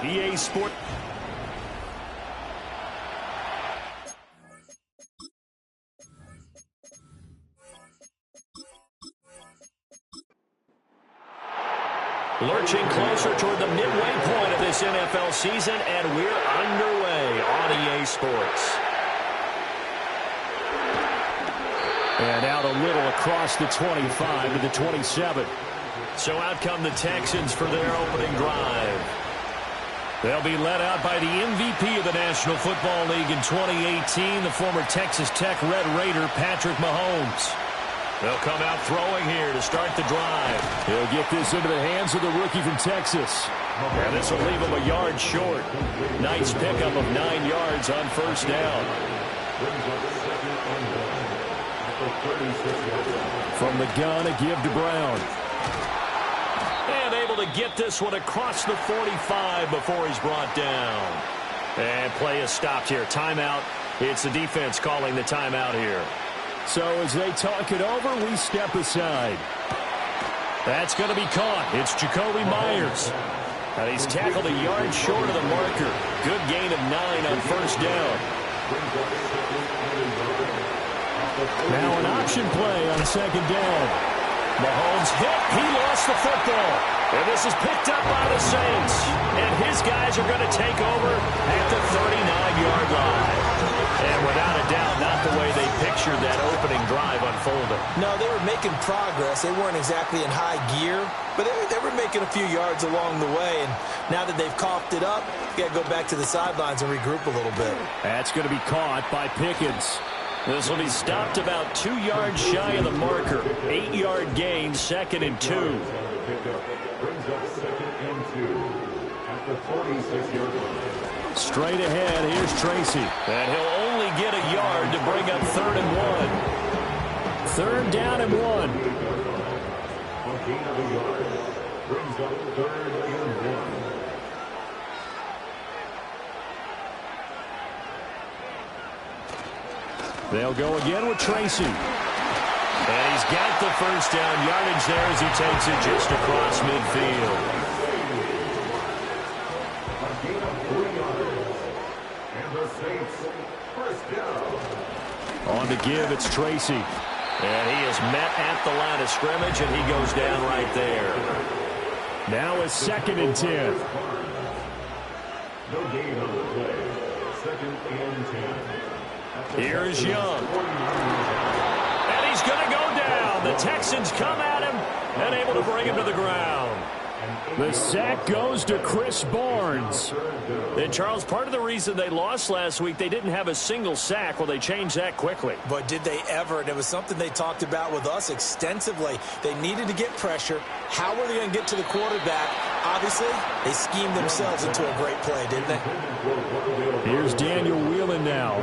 EA Sport. Lurching closer toward the midway point of this NFL season, and we're underway on EA Sports. And out a little across the 25 to the 27. So out come the Texans for their opening drive. They'll be led out by the MVP of the National Football League in 2018, the former Texas Tech Red Raider, Patrick Mahomes. They'll come out throwing here to start the drive. He'll get this into the hands of the rookie from Texas. And this will leave him a yard short. Nice pickup of 9 yards on first down. From the gun, a give to Brown. And able to get this one across the 45 before he's brought down. And play is stopped here. Timeout. It's the defense calling the timeout here. So as they talk it over, we step aside. That's going to be caught. It's Jacoby Myers. And he's tackled a yard short of the marker. Good gain of 9 on first down. Now an option play on second down. Mahomes hit. He lost the football. And this is picked up by the Saints. And his guys are going to take over at the 39-yard line. And without a doubt, not the way they pictured that opening drive unfolding. No, they were making progress. They weren't exactly in high gear, but they were making a few yards along the way. And now that they've coughed it up, you got to go back to the sidelines and regroup a little bit. That's going to be caught by Pickens. This will be stopped about 2 yards shy of the marker. 8-yard gain, 2nd and 2. Straight ahead, here's Tracy. And he'll only get a yard to bring up 3rd and 1. 3rd down and 1. They'll go again with Tracy. And he's got the first down yardage there as he takes it just across midfield. On to give, it's Tracy. And he is met at the line of scrimmage, and he goes down right there. Now it's 2nd and 10. No gain on the play. 2nd and 10. Here's Young. And he's going to go down. The Texans come at him and able to bring him to the ground. The sack goes to Chris Barnes. And, Charles, part of the reason they lost last week, they didn't have a single sack. Well, they changed that quickly. But did they ever? And it was something they talked about with us extensively. They needed to get pressure. How were they going to get to the quarterback? Obviously, they schemed themselves into a great play, didn't they? Here's Daniel Whelan now.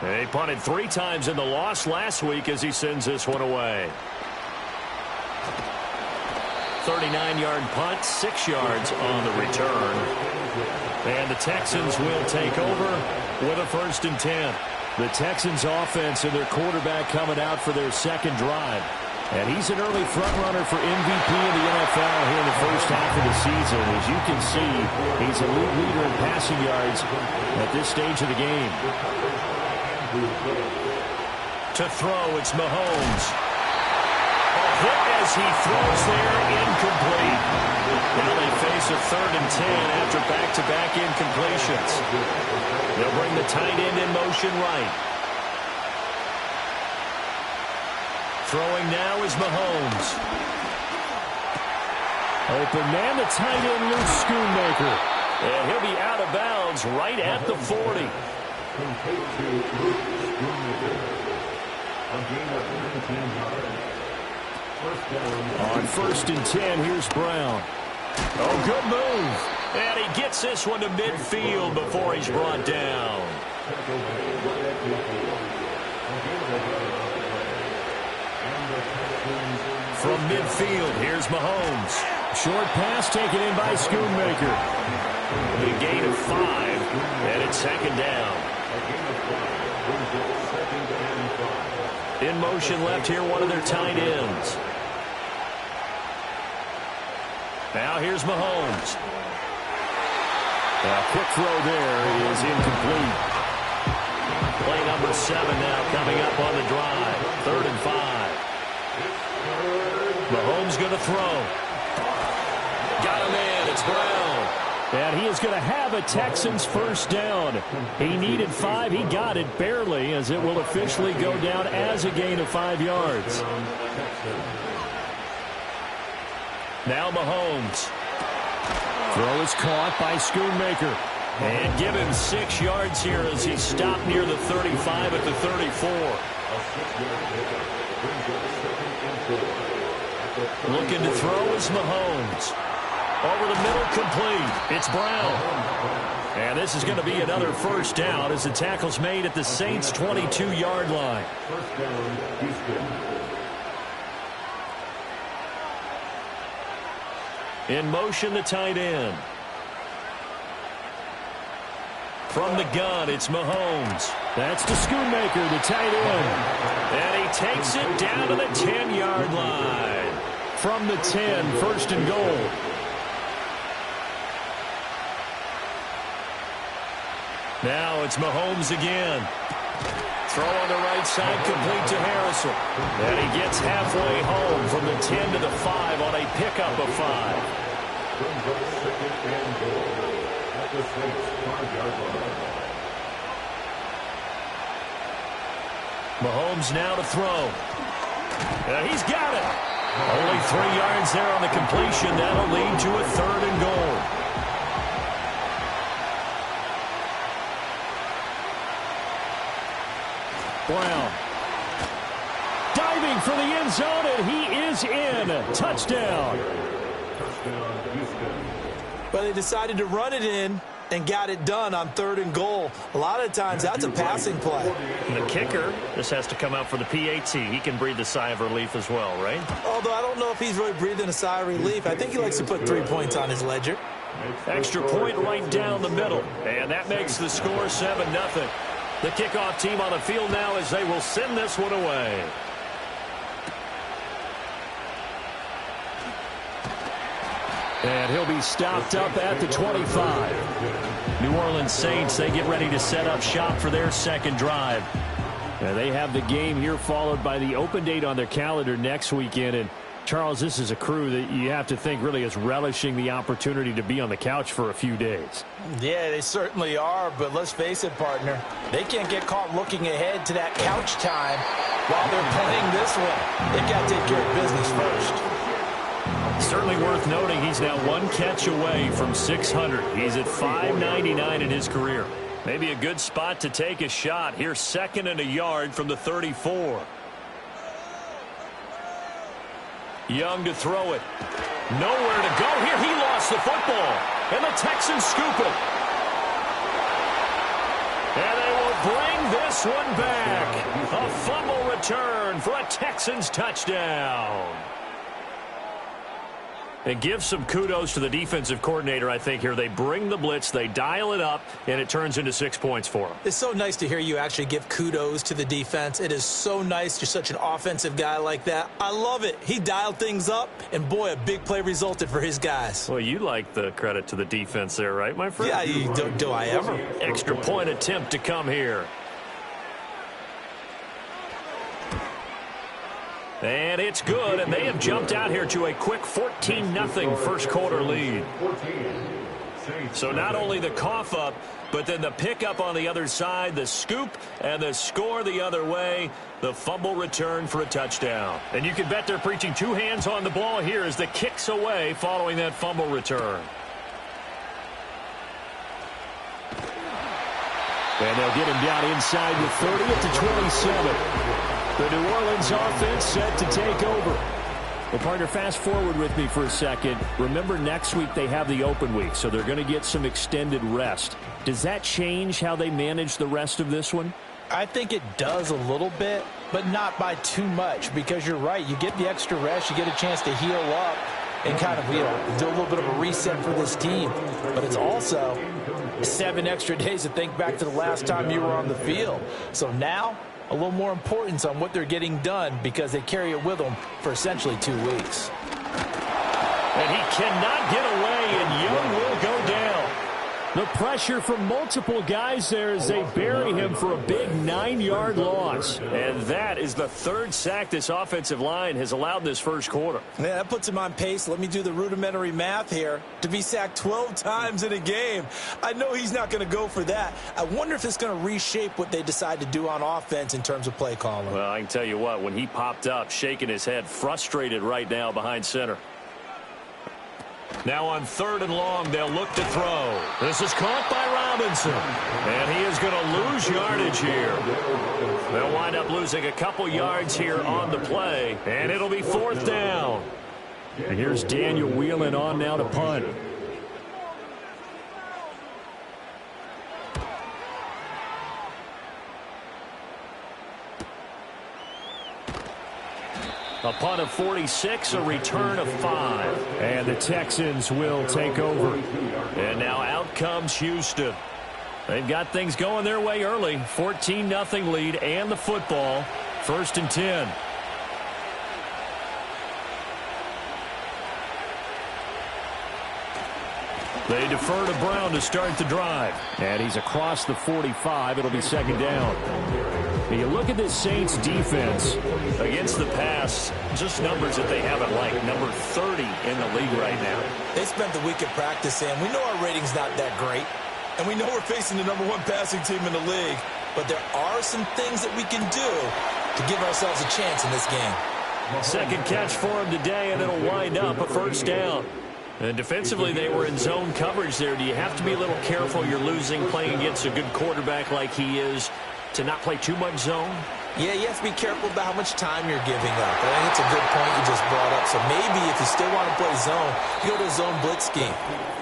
They punted 3 times in the loss last week as he sends this one away. 39-yard punt, 6 yards on the return. And the Texans will take over with a 1st and 10. The Texans offense and their quarterback coming out for their 2nd drive. And he's an early front-runner for MVP in the NFL here in the first half of the season. As you can see, he's a league leader in passing yards at this stage of the game. To throw, it's Mahomes. A hit as he throws there, incomplete. Now they face a 3rd and 10 after back-to-back incompletions. They'll bring the tight end in motion right. Throwing now is Mahomes. Open man, the tight end, Luke Schoonmaker. And he'll be out of bounds right at the 40. On 1st and 10, here's Brown. Oh, good move. And he gets this one to midfield before he's brought down. From midfield, here's Mahomes. Short pass taken in by Schoonmaker. A gain of 5, and it's 2nd down. In motion left here, one of their tight ends. Now here's Mahomes. A quick throw there is incomplete. Play number 7 now coming up on the drive. 3rd and 5. Mahomes going to throw. Got him in. It's Brown. And he is going to have a Texans first down. He needed 5. He got it barely, as it will officially go down as a gain of 5 yards. Now Mahomes. Throw is caught by Schoonmaker. And give him 6 yards here as he stopped near the 35 at the 34. Looking to throw is Mahomes. Over the middle, complete. It's Brown. And this is going to be another first down as the tackle's made at the Saints' 22-yard line. First down, Houston. In motion, the tight end. From the gun, it's Mahomes. That's to Schoonmaker, the tight end. And he takes it down to the 10-yard line. From the 10, 1st and goal. Now it's Mahomes again. Throw on the right side, complete to Harrison. And he gets halfway home from the 10 to the 5 on a pickup of 5. Brings up 2nd and goal at the Saints' 5-yard line. Mahomes now to throw. He's got it. Only 3 yards there on the completion. That'll lead to a 3rd and goal. Brown. Diving for the end zone, and he is in. Touchdown. Touchdown, Houston. But they decided to run it in and got it done on 3rd and goal. A lot of times, that's a passing play. And the kicker, this has to come out for the PAT. He can breathe a sigh of relief as well, right? Although I don't know if he's really breathing a sigh of relief. I think he likes to put 3 points on his ledger. Extra point right down the middle. And that makes the score 7-0. The kickoff team on the field now as they will send this one away. And he'll be stopped up at the 25. New Orleans Saints, they get ready to set up shop for their second drive. And they have the game here followed by the open date on their calendar next weekend. And Charles, this is a crew that you have to think really is relishing the opportunity to be on the couch for a few days. Yeah, they certainly are, but let's face it, partner. They can't get caught looking ahead to that couch time while they're playing this one. They've got to take care of business first. Certainly worth noting he's now 1 catch away from 600. He's at 599 in his career. Maybe a good spot to take a shot. Here's 2nd and a yard from the 34. Young to throw it. Nowhere to go here. He lost the football. And the Texans scoop it. And they will bring this one back. A fumble return for a Texans touchdown. And give some kudos to the defensive coordinator, I think, here. They bring the blitz, they dial it up, and it turns into 6 points for them. It's so nice to hear you actually give kudos to the defense. It is so nice. You're such an offensive guy like that. I love it. He dialed things up, and boy, a big play resulted for his guys. Well, you like the credit to the defense there, right, my friend? Yeah, do I ever? Extra point attempt to come here. And it's good, and they have jumped out here to a quick 14-0 first quarter lead. So not only the cough up, but then the pickup on the other side, the scoop, and the score the other way, the fumble return for a touchdown. And you can bet they're preaching 2 hands on the ball here as the kick's away following that fumble return. And they'll get him down inside the 30 at the 27. The New Orleans offense set to take over. Well, partner, fast forward with me for a second. Remember, next week they have the open week, so they're going to get some extended rest. Does that change how they manage the rest of this one? I think it does a little bit, but not by too much, because you're right. You get the extra rest, you get a chance to heal up and kind of, do a little bit of a reset for this team. But it's also 7 extra days to think back to the last time you were on the field. So now, a little more importance on what they're getting done because they carry it with them for essentially 2 weeks. And he cannot get away, and Young will go down. The pressure from multiple guys there as they bury him for a big 9-yard loss. And that is the third sack this offensive line has allowed this first quarter. Yeah, that puts him on pace. Let me do the rudimentary math here. To be sacked 12 times in a game, I know he's not going to go for that. I wonder if it's going to reshape what they decide to do on offense in terms of play calling. Well, I can tell you what, when he popped up, shaking his head, frustrated right now behind center. Now on 3rd and long, they'll look to throw. This is caught by Robinson. And he is going to lose yardage here. They'll wind up losing a couple yards here on the play. And it'll be 4th down. And here's Daniel Whelan on now to punt. A punt of 46, a return of 5. And the Texans will take over. And now out comes Houston. They've got things going their way early. 14-0 lead and the football. 1st and 10. They defer to Brown to start the drive. And he's across the 45. It'll be 2nd down. Now you look at this Saints defense. Against the pass, just numbers that they haven't liked. Number 30 in the league right now. They spent the week at practice, Sam. We know our rating's not that great. And we know we're facing the #1 passing team in the league. But there are some things that we can do to give ourselves a chance in this game. Second catch for him today, and it'll wind up a 1st down. And defensively, they were in zone coverage there. Do you have to be a little careful? You're losing playing against a good quarterback like he is to not play too much zone? Yeah, you have to be careful about how much time you're giving up. I think it's a good point you just brought up. So maybe if you still want to play zone, you go to a zone blitz scheme.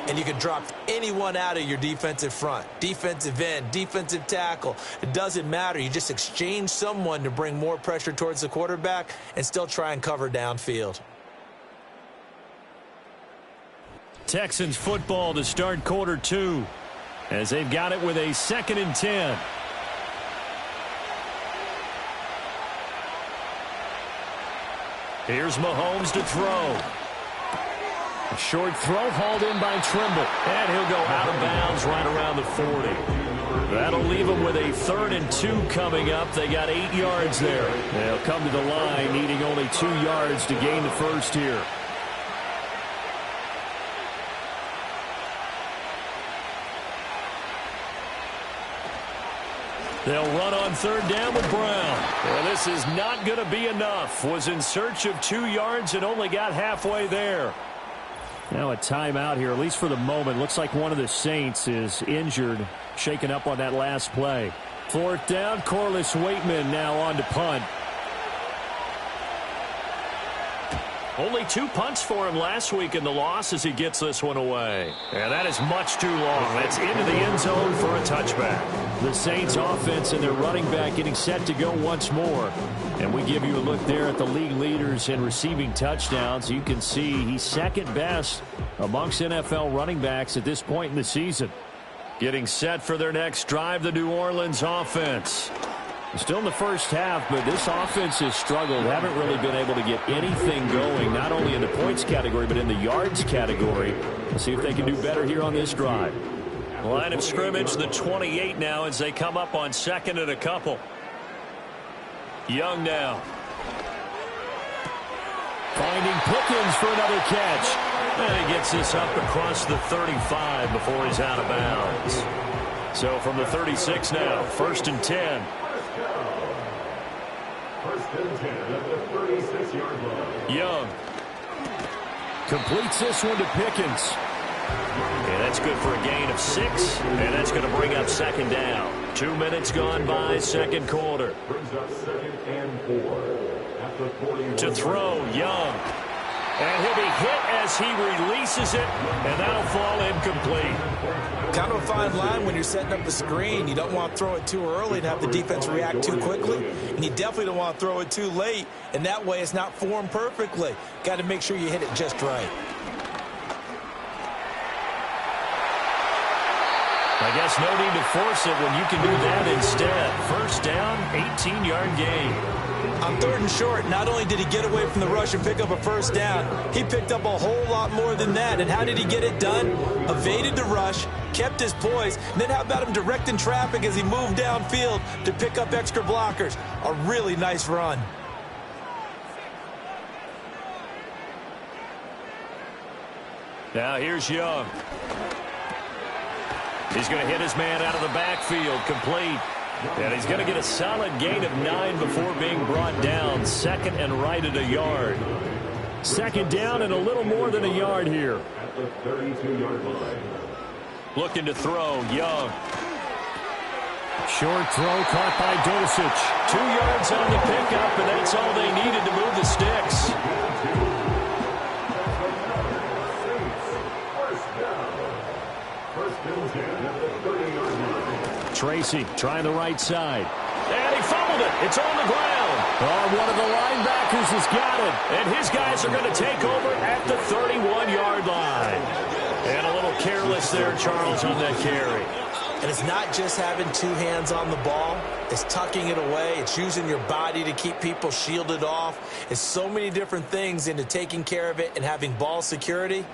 And you can drop anyone out of your defensive front. Defensive end, defensive tackle. It doesn't matter. You just exchange someone to bring more pressure towards the quarterback and still try and cover downfield. Texans football to start quarter 2 as they've got it with a 2nd and 10. Here's Mahomes to throw. A short throw hauled in by Trimble. And he'll go out of bounds right around the 40. That'll leave them with a 3rd and 2 coming up. They got 8 yards there. They'll come to the line needing only 2 yards to gain the first here. They'll run on 3rd down with Brown. Well, this is not going to be enough. Was in search of 2 yards and only got halfway there. Now a timeout here, at least for the moment. Looks like one of the Saints is injured, shaken up on that last play. 4th down, Corliss Waitman now on to punt. Only 2 punts for him last week in the loss as he gets this one away. And that is much too long. That's into the end zone for a touchback. The Saints offense and their running back getting set to go once more. And we give you a look there at the league leaders in receiving touchdowns. You can see he's 2nd best amongst NFL running backs at this point in the season. Getting set for their next drive, the New Orleans offense. Still in the first half, but this offense has struggled. Haven't really been able to get anything going, not only in the points category, but in the yards category. We'll see if they can do better here on this drive. Line of scrimmage, the 28 now as they come up on 2nd and a couple. Young now. Finding Pickens for another catch. And he gets this up across the 35 before he's out of bounds. So from the 36 now, 1st and 10. 1st and 10 at the 36-yard line. Young. Completes this one to Pickens. And that's good for a gain of 6. And that's going to bring up 2nd down. 2 minutes gone by, 2nd quarter. Brings up 2nd and 4 at the 41. To throw, Young. And he'll be hit as he releases it, and that'll fall incomplete. Kind of a fine line when you're setting up the screen. You don't want to throw it too early and have the defense react too quickly. And you definitely don't want to throw it too late. And that way it's not formed perfectly. Got to make sure you hit it just right. I guess no need to force it when you can do that instead. First down, 18-yard gain. On 3rd and short, not only did he get away from the rush and pick up a first down, he picked up a whole lot more than that. And how did he get it done? Evaded the rush, kept his poise, and then how about him directing traffic as he moved downfield to pick up extra blockers? A really nice run. Now here's Young. He's going to hit his man out of the backfield, complete. And he's going to get a solid gain of 9 before being brought down. 2nd and right at a yard. 2nd down and a little more than a yard here. At the 32-yard line. Looking to throw, Young. Short throw caught by Dulcich. 2 yards on the pickup, and that's all they needed to move the sticks. Tracy trying the right side. And he fumbled it. It's on the ground. Oh, one of the linebackers has got it. And his guys are going to take over at the 31-yard line. And a little careless there, Charles, on that carry. And it's not just having 2 hands on the ball. It's tucking it away. It's using your body to keep people shielded off. It's so many different things into taking care of it and having ball security.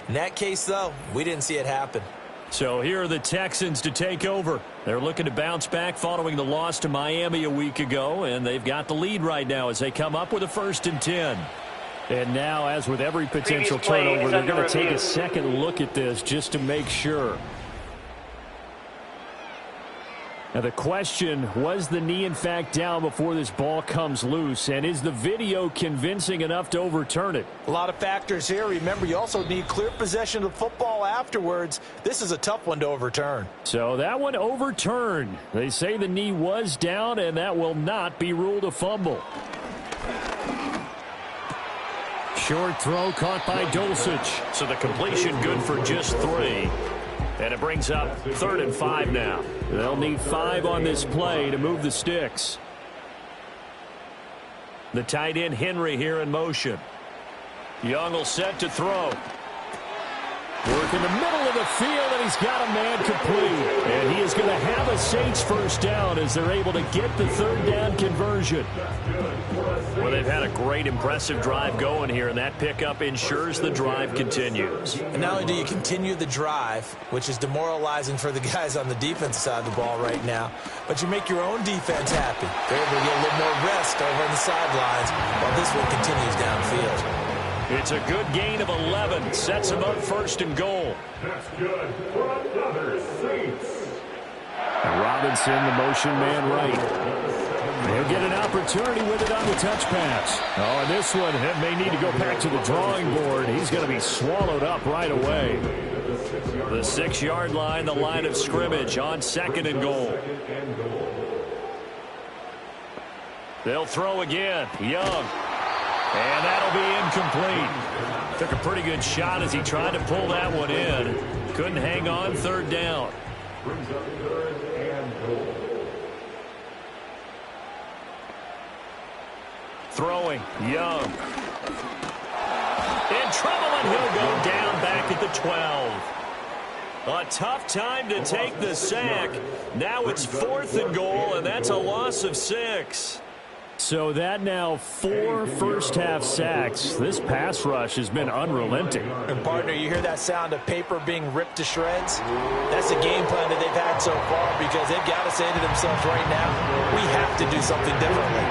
In that case, though, we didn't see it happen. So here are the Texans to take over. They're looking to bounce back following the loss to Miami a week ago, and they've got the lead right now as they come up with a 1st and 10. And now, as with every potential turnover, they're going to take a second look at this just to make sure. Now the question, was the knee in fact down before this ball comes loose? And is the video convincing enough to overturn it? A lot of factors here. Remember, you also need clear possession of the football afterwards. This is a tough one to overturn. So that one overturned. They say the knee was down, and that will not be ruled a fumble. Short throw caught by Dulcich. So the completion good for just 3. And it brings up 3rd and 5 now. They'll need 5 on this play to move the sticks. The tight end Henry here in motion. Young will set to throw. Work in the middle of the field, and he's got a man complete. And he is going to have a Saints first down as they're able to get the 3rd down conversion. Well, they've had a great, impressive drive going here, and that pickup ensures the drive continues. And not only do you continue the drive, which is demoralizing for the guys on the defensive side of the ball right now, but you make your own defense happy. They're able to get a little more rest over on the sidelines while this one continues downfield. It's a good gain of 11. Sets him up 1st and goal. That's good for another Saints. And Robinson, the motion man right. He'll get an opportunity with it on the touch pass. Oh, and this one may need to go back to the drawing board. He's going to be swallowed up right away. The 6-yard line, the line of scrimmage on 2nd and goal. They'll throw again. Young. And that'll be incomplete. Took a pretty good shot as he tried to pull that one in. Couldn't hang on. 3rd down. Brings up 3rd and goal. Throwing. Young. In trouble, and he'll go down back at the 12. A tough time to take the sack. Now it's 4th and goal, and that's a loss of 6. So that now 4 first-half sacks. This pass rush has been unrelenting. And, partner, you hear that sound of paper being ripped to shreds? That's the game plan that they've had so far because they've got to say to themselves right now, we have to do something differently.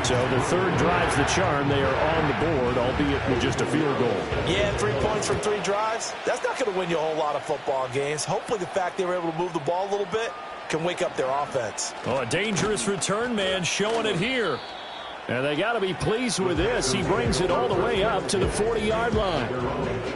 So the 3rd drives the charm. They are on the board, albeit with just a field goal. Yeah, 3 points from 3 drives. That's not going to win you a whole lot of football games. Hopefully the fact they were able to move the ball a little bit can wake up their offense. Oh, a dangerous return man showing it here. And they got to be pleased with this. He brings it all the way up to the 40-yard line.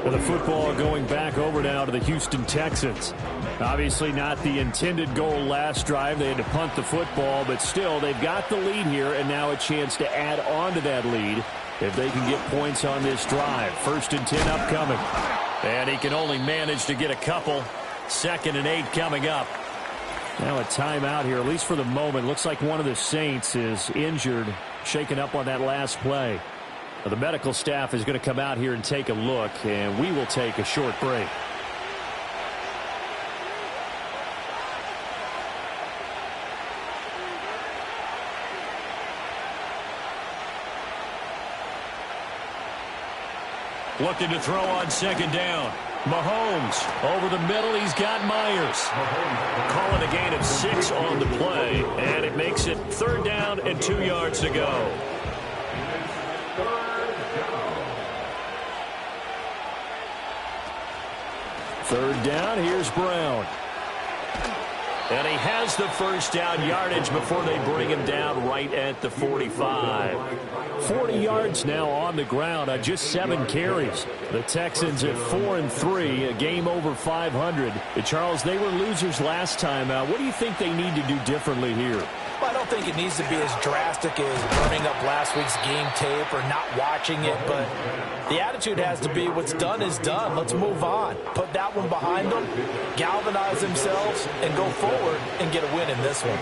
With the football going back over now to the Houston Texans. Obviously not the intended goal last drive. They had to punt the football, but still they've got the lead here and now a chance to add on to that lead if they can get points on this drive. 1st and 10 upcoming. And he can only manage to get a couple. 2nd and 8 coming up. Now a timeout here, at least for the moment. Looks like one of the Saints is injured, shaken up on that last play. Well, the medical staff is going to come out here and take a look, and we will take a short break. Looking to throw on second down. Mahomes over the middle. He's got Myers. Calling a gain of 6 on the play, and it makes it 3rd down and 2 yards to go. Third down, here's Brown. And he has the first down yardage before they bring him down right at the 45. 40 yards now on the ground on just 7 carries. The Texans at 4-3, a game over 500. Charles, they were losers last time out. What do you think they need to do differently here? Well, I don't think it needs to be as drastic as burning up last week's game tape or not watching it, but the attitude has to be what's done is done. Let's move on. Put that one behind them, galvanize themselves, and go forward and get a win in this one.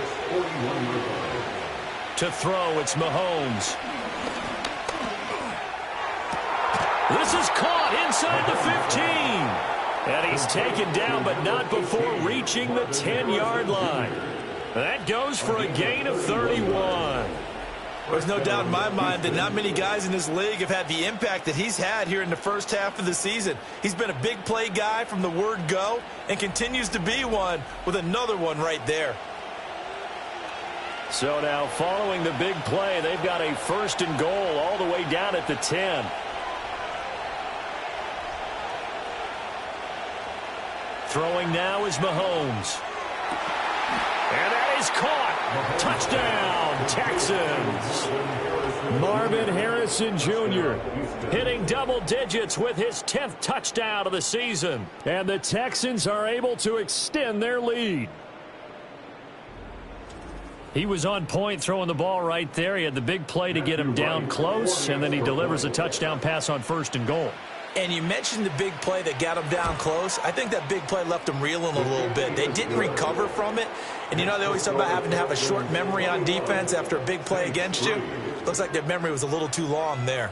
To throw, it's Mahomes. This is caught inside the 15. And he's taken down, but not before reaching the 10-yard line. That goes for a gain of 31. There's no doubt in my mind that not many guys in this league have had the impact that he's had here in the first half of the season. He's been a big play guy from the word go and continues to be one with another one right there. So now following the big play, they've got a 1st and goal all the way down at the 10. Throwing now is Mahomes. And that is caught. Touchdown, Texans. Marvin Harrison Jr. hitting double digits with his 10th touchdown of the season. And the Texans are able to extend their lead. He was on point throwing the ball right there. He had the big play to get him down close, and then he delivers a touchdown pass on 1st and goal. And you mentioned the big play that got him down close. I think that big play left him reeling a little bit. They didn't recover from it. And, you know, they always talk about having to have a short memory on defense after a big play against you. Looks like their memory was a little too long there.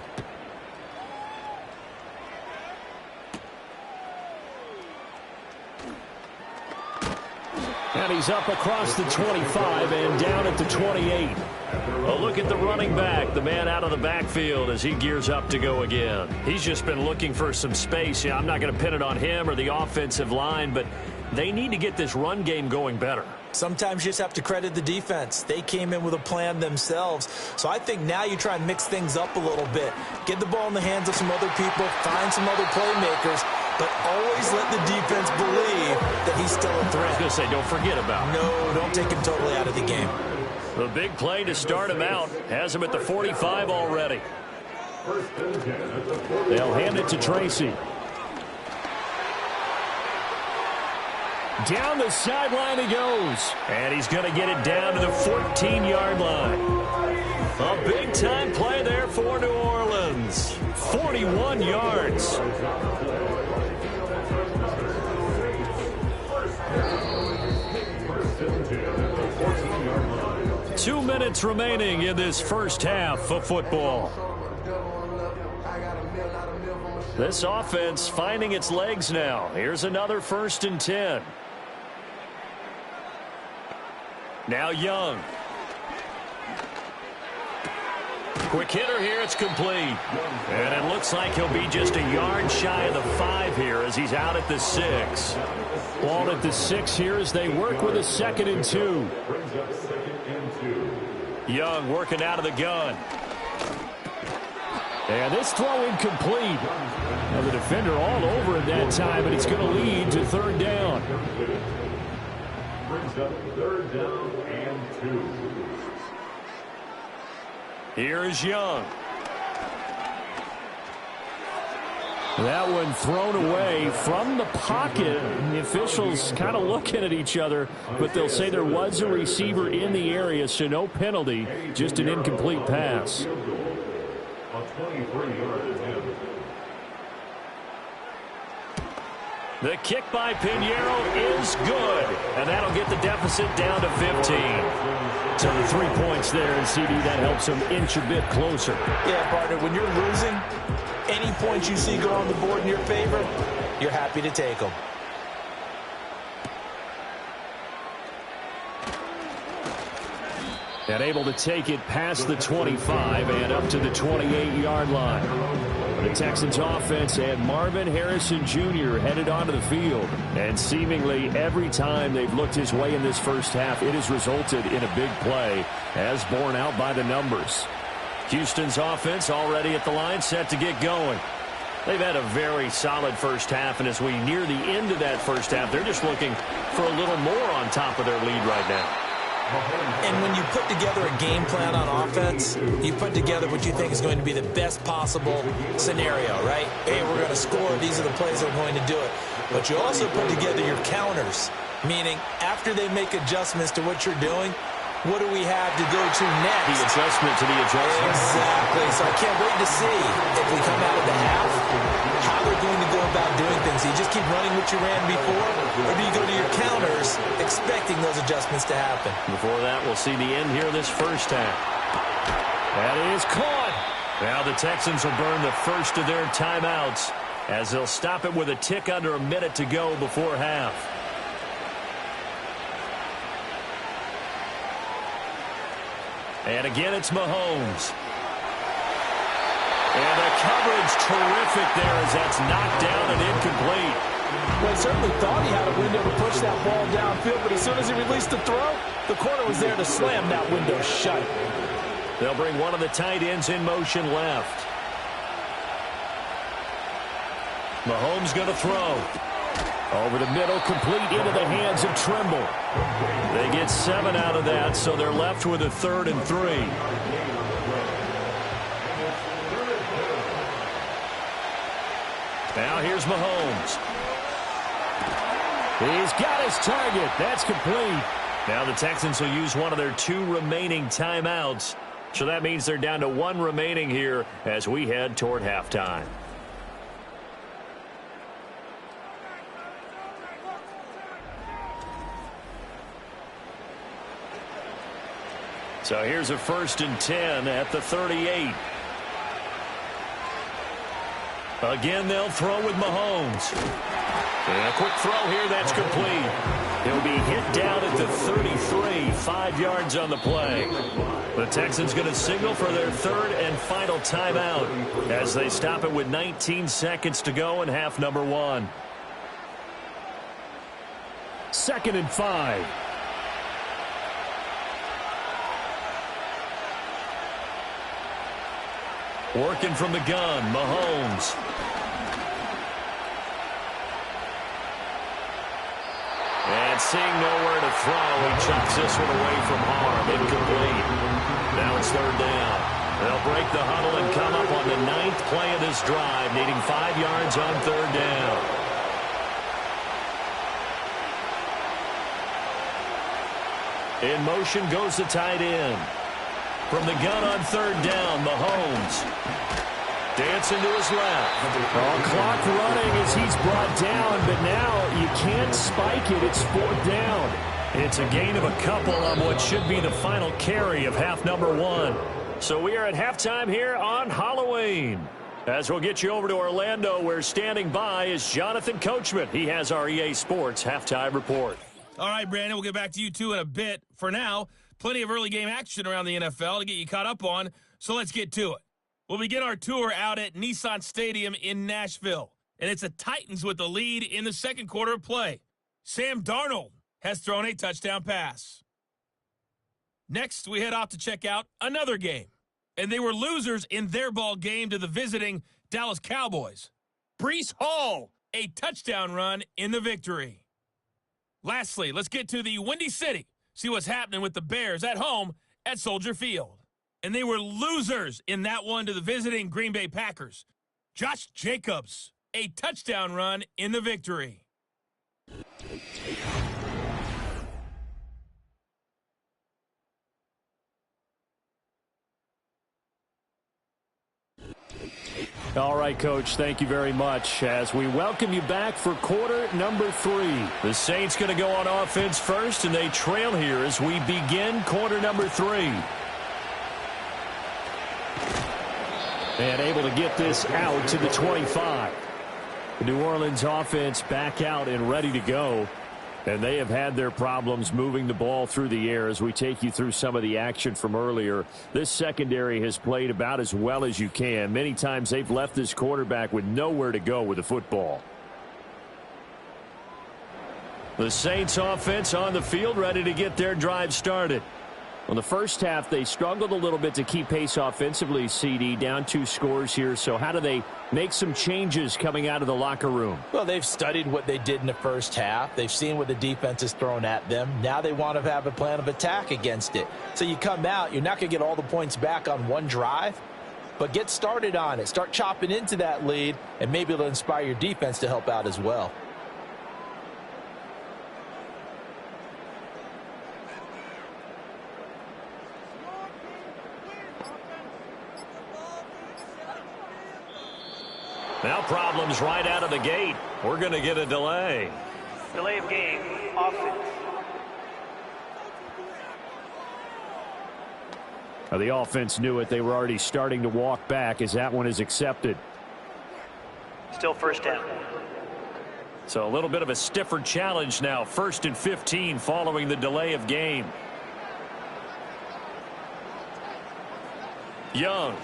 And he's up across the 25 and down at the 28. A look at the running back, the man out of the backfield as he gears up to go again. He's just been looking for some space. Yeah, I'm not going to pin it on him or the offensive line, but they need to get this run game going better. Sometimes you just have to credit the defense. They came in with a plan themselves. So I think now you try and mix things up a little bit. Get the ball in the hands of some other people, find some other playmakers, but always let the defense believe that he's still a threat. I was going to say, don't forget about him. No, don't take him totally out of the game. The big play to start him out has him at the 45 already. They'll hand it to Tracy. Down the sideline he goes. And he's going to get it down to the 14-yard line. A big-time play there for New Orleans. 41 yards. Two minutes remaining in this first half of football. This offense finding its legs now. Here's another 1st and 10. Now Young. Quick hitter here, it's complete. And it looks like he'll be just a yard shy of the 5 here as he's out at the 6. Ball at the 6 here as they work with a 2nd and 2. Young working out of the gun. And this throw incomplete. Now the defender all over it that time, but it's going to lead to 3rd down. Brings up 3rd down and 2. Here is Young. That one thrown away from the pocket. The officials kind of looking at each other, but they'll say there was a receiver in the area, so no penalty, just an incomplete pass. The kick by Pinheiro is good, and that'll get the deficit down to 15. So the 3 points there, and CD, that helps them inch a bit closer. Yeah, partner, when you're losing, any points you see go on the board in your favor, you're happy to take them. And able to take it past the 25 and up to the 28-yard line. The Texans offense and Marvin Harrison Jr. headed onto the field. And seemingly every time they've looked his way in this first half, it has resulted in a big play, as borne out by the numbers. Houston's offense already at the line, set to get going. They've had a very solid first half, and as we near the end of that first half, they're just looking for a little more on top of their lead right now. And when you put together a game plan on offense, you put together what you think is going to be the best possible scenario, right? Hey, we're going to score. These are the plays that are going to do it. But you also put together your counters, meaning after they make adjustments to what you're doing, what do we have to go to next? The adjustment to the adjustment. Exactly. So I can't wait to see if we come out of the half, how they're going to go about doing things. Do you just keep running what you ran before, or do you go to your counters expecting those adjustments to happen? Before that, we'll see the end here of this first half. That is caught. Now the Texans will burn the first of their timeouts as they'll stop it with a tick under a minute to go before half. And again, it's Mahomes. And the coverage terrific there as that's knocked down and incomplete. Well, he certainly thought he had a window to push that ball downfield, but as soon as he released the throw, the corner was there to slam that window shut. They'll bring one of the tight ends in motion left. Mahomes going to throw. Over the middle, complete into the hands of Trimble. They get 7 out of that, so they're left with a 3rd and 3. Now here's Mahomes. He's got his target. That's complete. Now the Texans will use one of their 2 remaining timeouts. So that means they're down to 1 remaining here as we head toward halftime. So here's a 1st and 10 at the 38. Again, they'll throw with Mahomes. And a quick throw here, that's complete. He'll be hit down at the 33, 5 yards on the play. The Texans going to signal for their 3rd and final timeout as they stop it with 19 seconds to go in half number 1. 2nd and 5. Working from the gun, Mahomes. And seeing nowhere to throw, he chucks this one away from harm. Incomplete. Now it's 3rd down. They'll break the huddle and come up on the 9th play of this drive, needing 5 yards on 3rd down. In motion goes the tight end. From the gun on 3rd down, Mahomes. Dancing to his left. Clock running as he's brought down, but now you can't spike it. It's 4th down. It's a gain of a couple on what should be the final carry of half number 1. So we are at halftime here on Halloween. As we'll get you over to Orlando, where standing by is Jonathan Coachman. He has our EA Sports halftime report. All right, Brandon, we'll get back to you two in a bit. For now, plenty of early game action around the NFL to get you caught up on, so let's get to it. We'll begin our tour out at Nissan Stadium in Nashville, and it's the Titans with the lead in the 2nd quarter of play. Sam Darnold has thrown a touchdown pass. Next, we head off to check out another game, and they were losers in their ball game to the visiting Dallas Cowboys. Breece Hall, a touchdown run in the victory. Lastly, let's get to the Windy City, see what's happening with the Bears at home at Soldier Field. And they were losers in that one to the visiting Green Bay Packers. Josh Jacobs, a touchdown run in the victory. All right, Coach, thank you very much as we welcome you back for quarter number 3. The Saints going to go on offense first, and they trail here as we begin quarter number 3. And able to get this out to the 25. The New Orleans offense back out and ready to go. And they have had their problems moving the ball through the air. As we take you through some of the action from earlier, this secondary has played about as well as you can. Many times they've left this quarterback with nowhere to go with the football. The Saints offense on the field, ready to get their drive started. Well, the first half, they struggled a little bit to keep pace offensively, CD, down 2 scores here. So how do they make some changes coming out of the locker room? Well, they've studied what they did in the first half. They've seen what the defense has thrown at them. Now they want to have a plan of attack against it. So you come out, you're not going to get all the points back on one drive, but get started on it. Start chopping into that lead, and maybe it'll inspire your defense to help out as well. Now problems right out of the gate. We're going to get a delay. Delay of game, offense. The offense knew it. They were already starting to walk back as that one is accepted. Still first down. So a little bit of a stiffer challenge now. 1st and 15 following the delay of game. Young.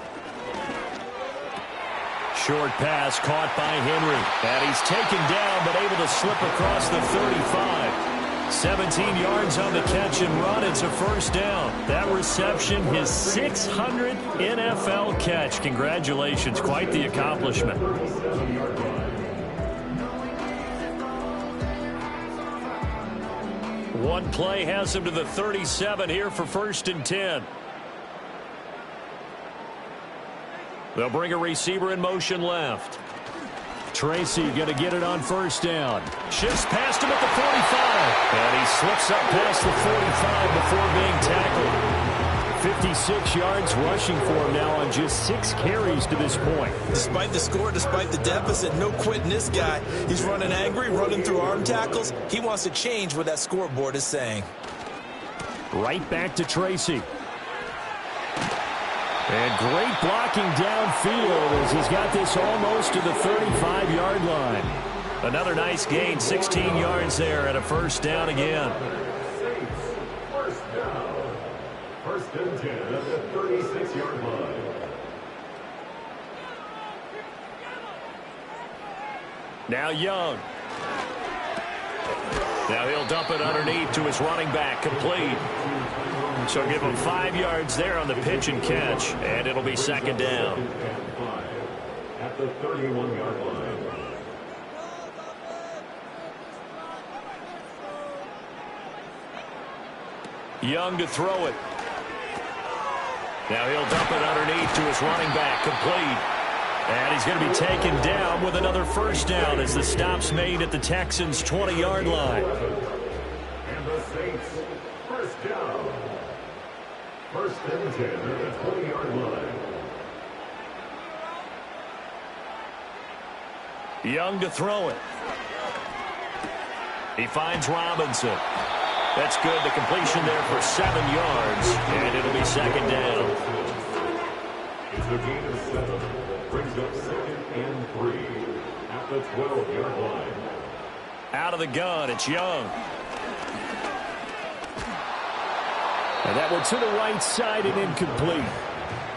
Short pass caught by Henry. And he's taken down but able to slip across the 35. 17 yards on the catch and run. It's a first down. That reception, his 600th NFL catch. Congratulations. Quite the accomplishment. One play has him to the 37 here for 1st and 10. They'll bring a receiver in motion left. Tracy going to get it on 1st down. Shifts past him at the 45. And he slips up past the 45 before being tackled. 56 yards rushing for him now on just 6 carries to this point. Despite the score, despite the deficit, no quitting this guy. He's running angry, running through arm tackles. He wants to change what that scoreboard is saying. Right back to Tracy. And great blocking downfield as he's got this almost to the 35-yard line. Another nice gain, 16 yards there and a first down again. First down. 1st and 10 at the 36-yard line. Now Young. Now he'll dump it underneath to his running back, complete. So give him 5 yards there on the pitch and catch, and it'll be 2nd down. At the 31-yard line. Young to throw it. Now he'll dump it underneath to his running back, complete. And he's going to be taken down with another first down as the stop's made at the Texans' 20-yard line. And the Saints, first down. 1st and 10 at the 20-yard line. Young to throw it. He finds Robinson. That's good. The completion there for 7 yards, and it'll be 2nd down. It's a gain of 7. Brings up 2nd and 3 at the 12-yard line. Out of the gun, it's Young. And that one to the right side and incomplete.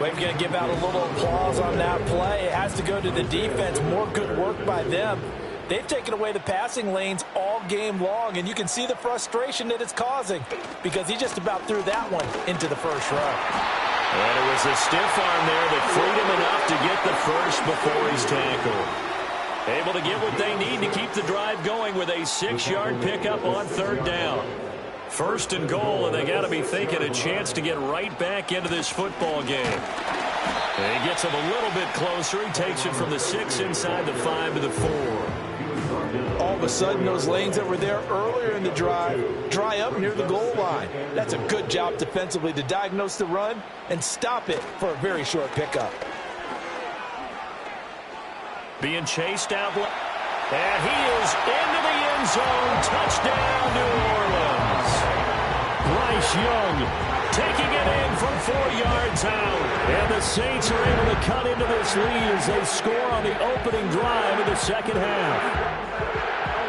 We're going to give out a little applause on that play. It has to go to the defense. More good work by them. They've taken away the passing lanes all game long, and you can see the frustration that it's causing because he just about threw that one into the first row. And it was a stiff arm there that freed him enough to get the first before he's tackled. Able to get what they need to keep the drive going with a 6-yard pickup on 3rd down. 1st and goal, and they got to be thinking a chance to get right back into this football game. And he gets him a little bit closer. He takes it from the 6 inside the 5 to the 4. All of a sudden, those lanes that were there earlier in the drive dry up near the goal line. That's a good job defensively to diagnose the run and stop it for a very short pickup. Being chased out. And he is into the end zone. Touchdown, New Orleans. Bryce Young Taking it in from 4 yards out. And the Saints are able to cut into this lead as they score on the opening drive of the second half.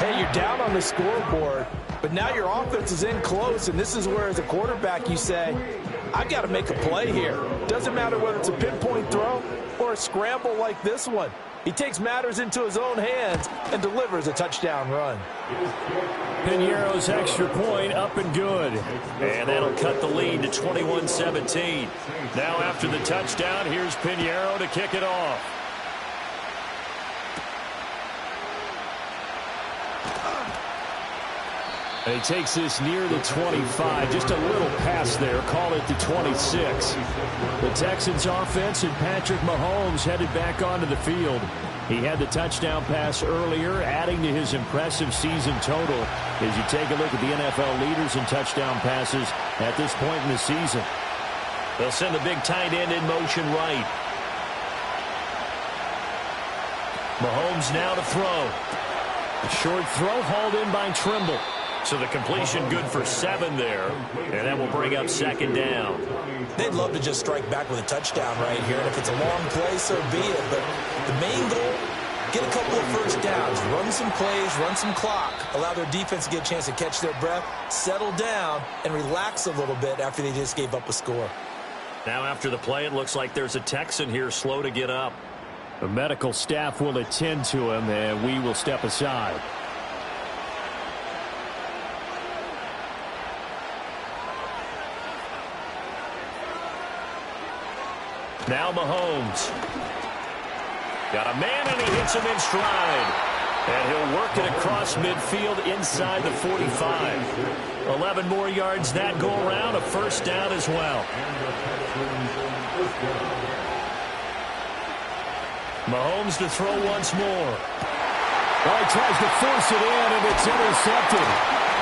Hey, you're down on the scoreboard, but now your offense is in close, and this is where, as a quarterback, you say, I've got to make a play here. Doesn't matter whether it's a pinpoint throw or a scramble like this one. He takes matters into his own hands and delivers a touchdown run. Piñeiro's extra point up and good. And that'll cut the lead to 21-17. Now after the touchdown, here's Piñeiro to kick it off. And he takes this near the 25. Just a little pass there. Call it the 26. The Texans offense and Patrick Mahomes headed back onto the field. He had the touchdown pass earlier, adding to his impressive season total as you take a look at the NFL leaders in touchdown passes at this point in the season. They'll send the big tight end in motion right. Mahomes now to throw. A short throw hauled in by Trimble. So the completion good for 7 there, and that will bring up second down. They'd love to just strike back with a touchdown right here, and if it's a long play, so be it. But the main goal, get a couple of first downs, run some plays, run some clock, allow their defense to get a chance to catch their breath, settle down, and relax a little bit after they just gave up a score. Now after the play, it looks like there's a Texan here slow to get up. The medical staff will attend to him, and we will step aside. Now Mahomes. Got a man, and he hits him in stride. And he'll work it across midfield inside the 45. 11 more yards that go around, a first down as well. Mahomes to throw once more. Oh, he tries to force it in, and it's intercepted.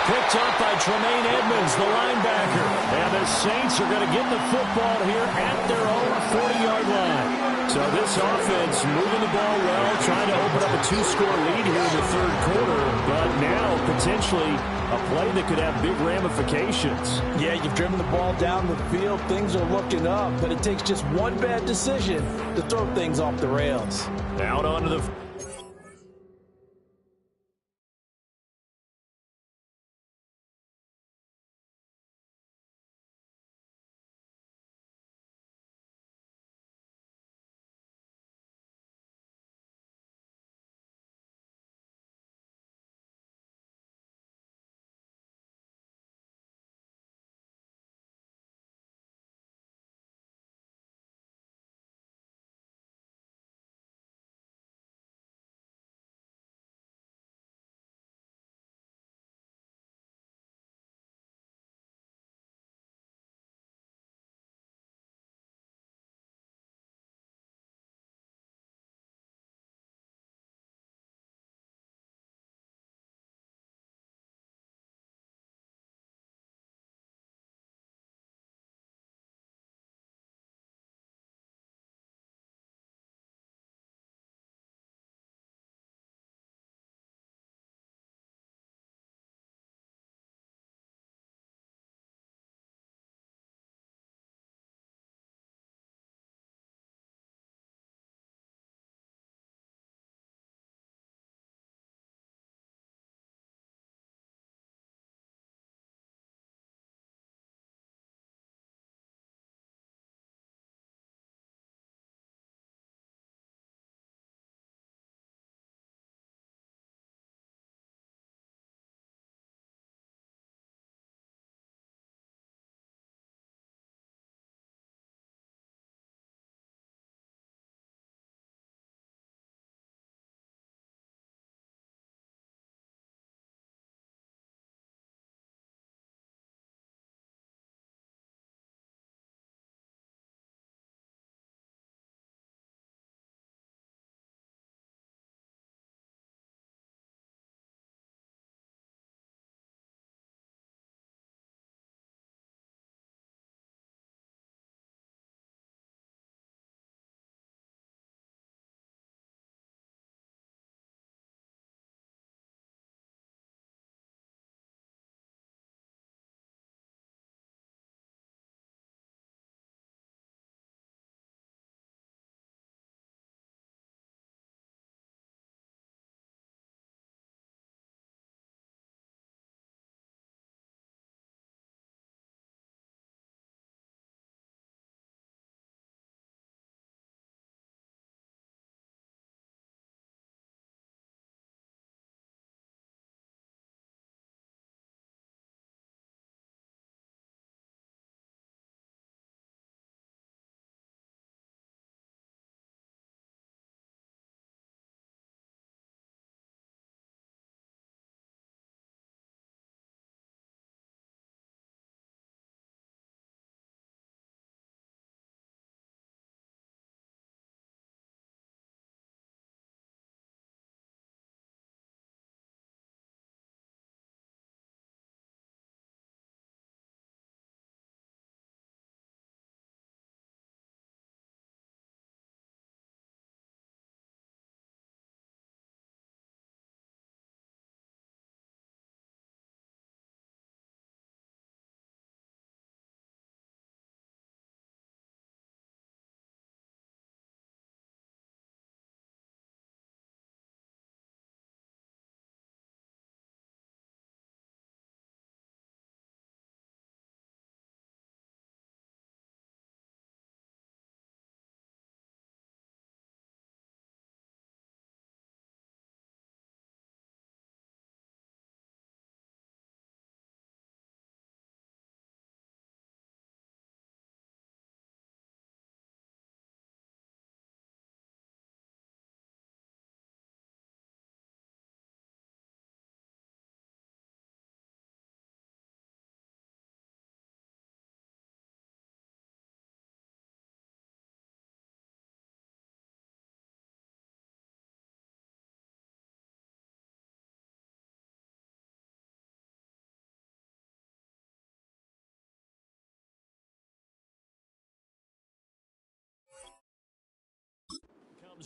Picked up by Tremaine Edmonds, the linebacker. And the Saints are going to get the football here at their own 40-yard line. So this offense moving the ball well, trying to open up a 2-score lead here in the third quarter. But now, potentially, a play that could have big ramifications. Yeah, you've driven the ball down the field. Things are looking up, but it takes just one bad decision to throw things off the rails. Out onto the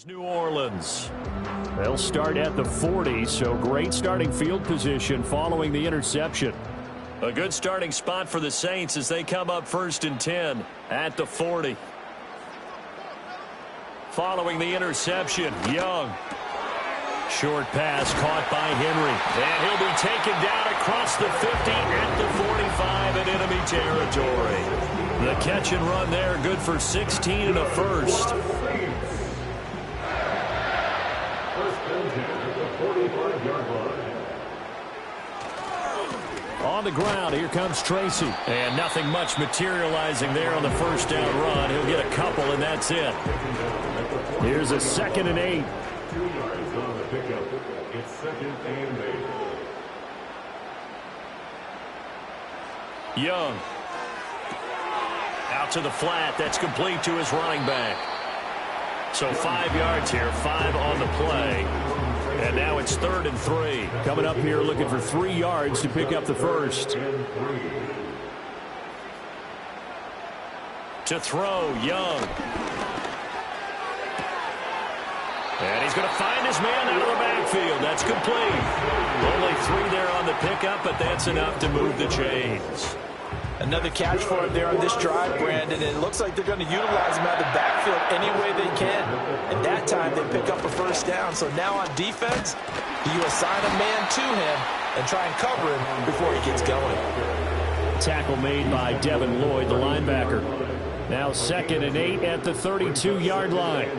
New Orleans. They'll start at the 40, so great starting field position following the interception. A good starting spot for the Saints as they come up 1st and 10 at the 40. Following the interception, Young. Short pass caught by Henry. And he'll be taken down across the 50 at the 45 in enemy territory. The catch and run there, good for 16 and a first. On the ground, here comes Tracy. And nothing much materializing there on the first down run. He'll get a couple, and that's it. Here's a 2nd and 8. 2 yards on the pickup. It's 2nd and 8. Young. Out to the flat. That's complete to his running back. So 5 yards here, 5 on the play. And now it's 3rd and 3. Coming up here looking for 3 yards to pick up the first. To throw, Young. And he's going to find his man out of the backfield. That's complete. Only 3 there on the pickup, but that's enough to move the chains. Another catch for him there on this drive, Brandon. And it looks like they're going to utilize him out of the backfield any way they can. And that time they pick up a first down. So now on defense, you assign a man to him and try and cover him before he gets going. Tackle made by Devin Lloyd, the linebacker. Now 2nd and 8 at the 32-yard line.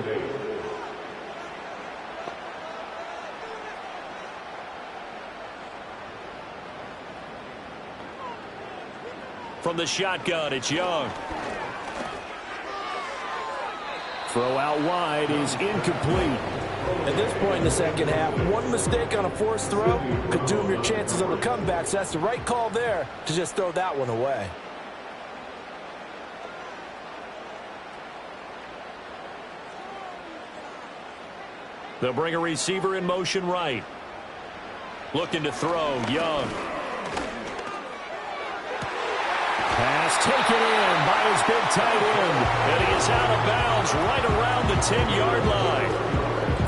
From the shotgun, it's Young. Throw out wide is incomplete. At this point in the second half, one mistake on a forced throw could doom your chances of a comeback. So that's the right call there to just throw that one away. They'll bring a receiver in motion right. Looking to throw, Young. Pass taken in by his big tight end. And he is out of bounds right around the 10-yard line.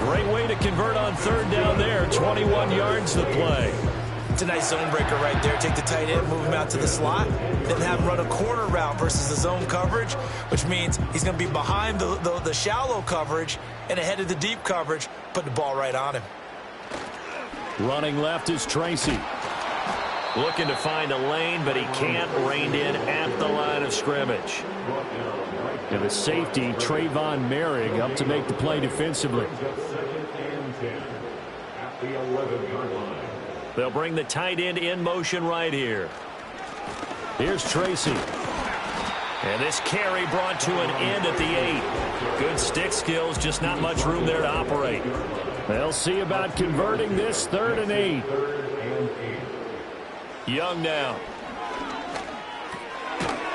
Great way to convert on 3rd down there. 21 yards the play. It's a nice zone breaker right there. Take the tight end, move him out to the slot, then have him run a corner route versus the zone coverage, which means he's going to be behind the shallow coverage and ahead of the deep coverage, put the ball right on him. Running left is Tracy. Looking to find a lane, but he can't. Reined in at the line of scrimmage. And the safety, Trayvon Merrick, up to make the play defensively. 2nd and 10 at the 11-yard line. They'll bring the tight end in motion right here. Here's Tracy. And this carry brought to an end at the 8. Good stick skills, just not much room there to operate. They'll see about converting this 3rd and 8. Young now.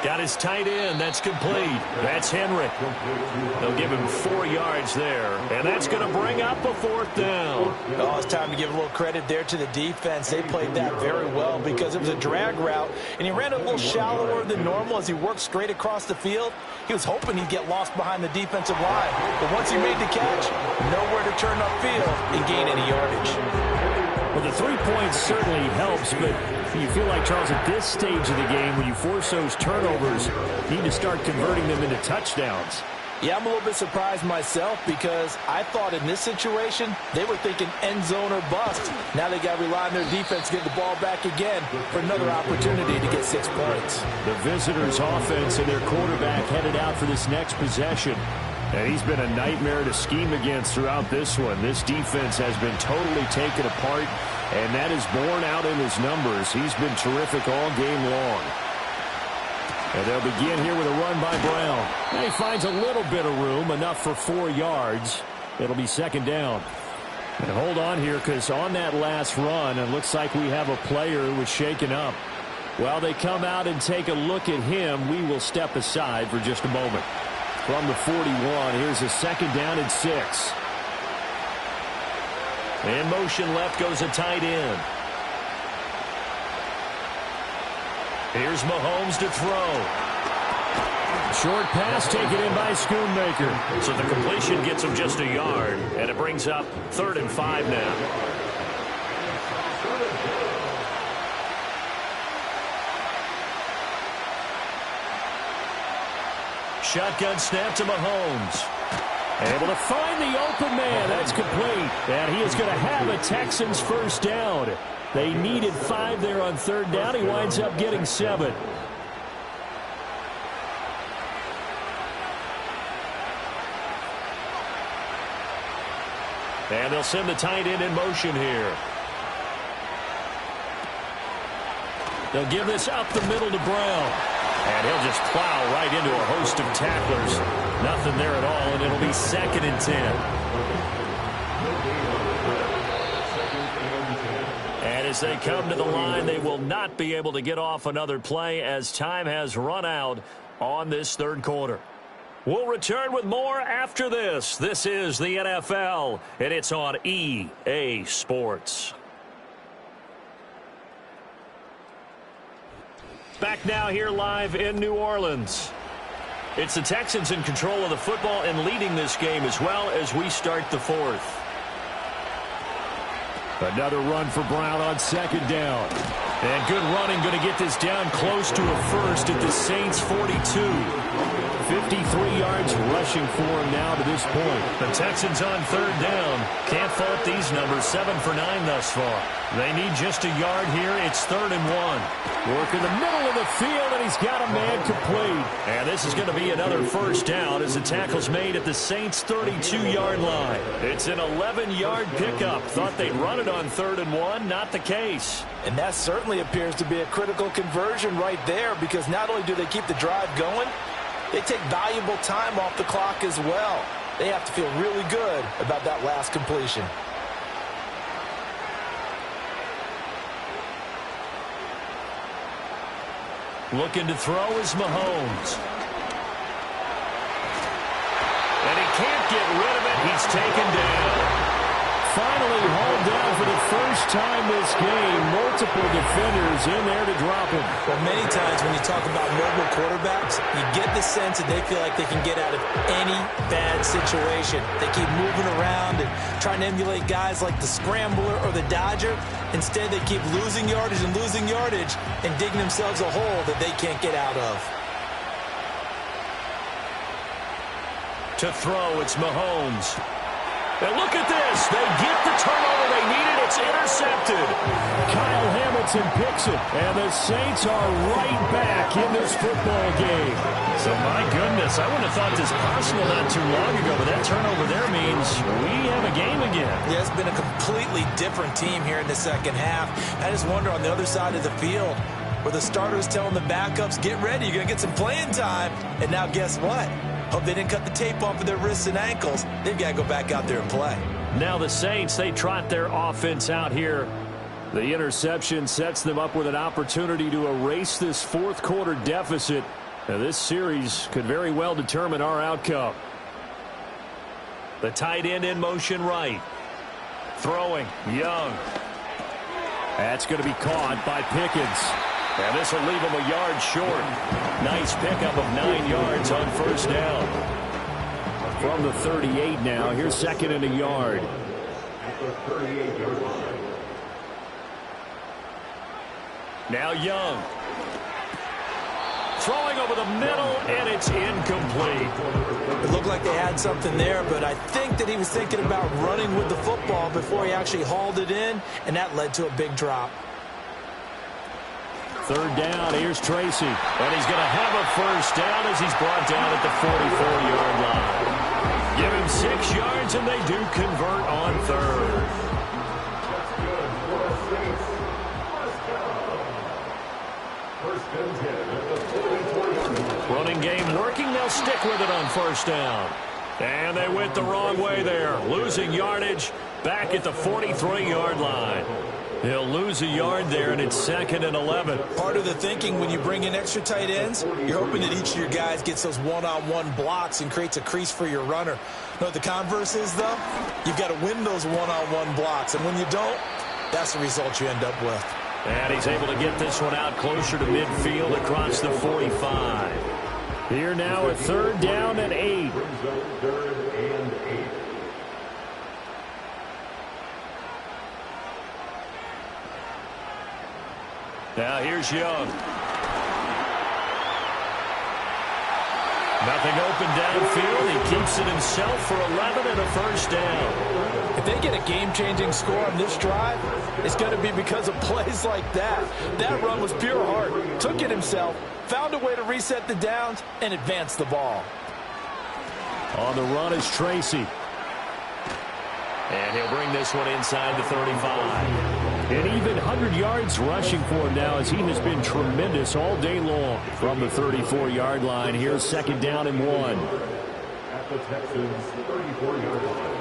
Got his tight end. That's complete. That's Henry. They'll give him 4 yards there. And that's going to bring up a 4th down. Oh, it's time to give a little credit there to the defense. They played that very well because it was a drag route, and he ran a little shallower than normal as he worked straight across the field. He was hoping he'd get lost behind the defensive line. But once he made the catch, nowhere to turn upfield and gain any yardage. Well, the 3 points certainly helps, but you feel like, Charles, at this stage of the game, when you force those turnovers, you need to start converting them into touchdowns. Yeah, I'm a little bit surprised myself because I thought in this situation, they were thinking end zone or bust. Now they got to rely on their defense to get the ball back again for another opportunity to get 6 points. The visitors' offense and their quarterback headed out for this next possession. And he's been a nightmare to scheme against throughout this one. This defense has been totally taken apart, and that is borne out in his numbers. He's been terrific all game long. And they'll begin here with a run by Brown. And he finds a little bit of room, enough for 4 yards. It'll be 2nd down. And hold on here, because on that last run, it looks like we have a player who was shaken up. While they come out and take a look at him, we will step aside for just a moment. From the 41, here's a 2nd down and 6. In motion left goes a tight end. Here's Mahomes to throw. Short pass taken in by Schoonmaker. So the completion gets him just a yard, and it brings up 3rd and 5 now. Shotgun snap to Mahomes. Able to find the open man. That's complete. And he is going to have a Texans first down. They needed 5 there on 3rd down. He winds up getting 7. And they'll send the tight end in motion here. They'll give this up the middle to Brown. And he'll just plow right into a host of tacklers. Nothing there at all, and it'll be 2nd and 10. And as they come to the line, they will not be able to get off another play as time has run out on this 3rd quarter. We'll return with more after this. This is the NFL, and it's on EA Sports. Back now here live in New Orleans. It's the Texans in control of the football and leading this game as well as we start the 4th. Another run for Brown on 2nd down. And good running, going to get this down close to a first at the Saints' 42. 53 yards rushing for him now to this point. The Texans on 3rd down. Can't fault these numbers. 7 for 9 thus far. They need just a yard here. It's 3rd and 1. Work in the middle of the field, and he's got a man complete. And this is going to be another first down as the tackle's made at the Saints' 32-yard line. It's an 11-yard pickup. Thought they'd run it on 3rd and 1. Not the case. And that certainly appears to be a critical conversion right there, because not only do they keep the drive going, they take valuable time off the clock as well. They have to feel really good about that last completion. Looking to throw is Mahomes. And he can't get rid of it. He's taken down. Finally hauled down for the first time this game. Multiple defenders in there to drop him. Well, many times when you talk about mobile quarterbacks, you get the sense that they feel like they can get out of any bad situation. They keep moving around and trying to emulate guys like the Scrambler or the Dodger. Instead, they keep losing yardage and digging themselves a hole that they can't get out of. To throw, it's Mahomes. And look at this. They get the turnover they needed. It's intercepted. Kyle Hamilton picks it, and the Saints are right back in this football game. So, my goodness, I wouldn't have thought this possible not too long ago, but that turnover there means we have a game again. Yeah, it's been a completely different team here in the second half. I just wonder on the other side of the field, where the starters telling the backups, get ready, you're going to get some playing time. And now guess what? Hope they didn't cut the tape off of their wrists and ankles. They've got to go back out there and play. Now the Saints, they trot their offense out here. The interception sets them up with an opportunity to erase this 4th quarter deficit. Now, this series could very well determine our outcome. The tight end in motion right. Throwing, Young. That's going to be caught by Pickens. And this will leave him a yard short. Nice pickup of 9 yards on first down. From the 38 now, here's 2nd and a yard. Now Young. Throwing over the middle, and it's incomplete. It looked like they had something there, but I think that he was thinking about running with the football before he actually hauled it in, and that led to a big drop. 3rd down, here's Tracy. And he's going to have a first down as he's brought down at the 44-yard line. Give him 6 yards, and they do convert on 3rd. Running game working. They'll stick with it on first down. And they went the wrong way there. Losing yardage back at the 43-yard line. He'll lose a yard there, and it's 2nd and 11. Part of the thinking when you bring in extra tight ends, you're hoping that each of your guys gets those one-on-one blocks and creates a crease for your runner. You know what the converse is, though? You've got to win those one-on-one blocks, and when you don't, that's the result you end up with. And he's able to get this one out closer to midfield across the 45. Here now at 3rd down and 8. Third and 8. Now here's Young. Nothing open downfield. He keeps it himself for 11 and a first down. If they get a game-changing score on this drive, it's going to be because of plays like that. That run was pure heart. Took it himself, found a way to reset the downs, and advance the ball. On the run is Tracy. And he'll bring this one inside the 35. And even 100 yards rushing for him now, as he has been tremendous all day long. From the 34-yard line, here's 2nd down and 1. At the Texans' 34-yard line.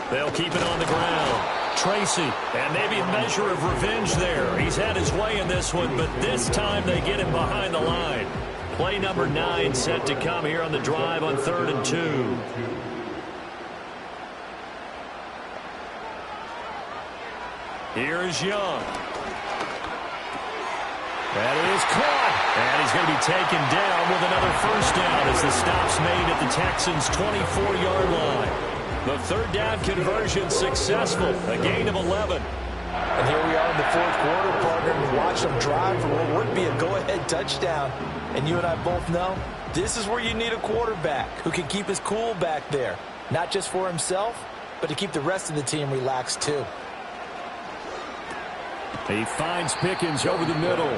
They'll keep it on the ground. Tracy, and maybe a measure of revenge there. He's had his way in this one, but this time they get him behind the line. Play number 9 set to come here on the drive on 3rd and 2. Here is Young. That is caught. And he's going to be taken down with another first down as the stop's made at the Texans' 24-yard line. The 3rd down conversion successful, a gain of 11. And here we are in the 4th quarter, partner, and watch them drive for what would be a go-ahead touchdown. And you and I both know this is where you need a quarterback who can keep his cool back there. Not just for himself, but to keep the rest of the team relaxed too. He finds Pickens over the middle.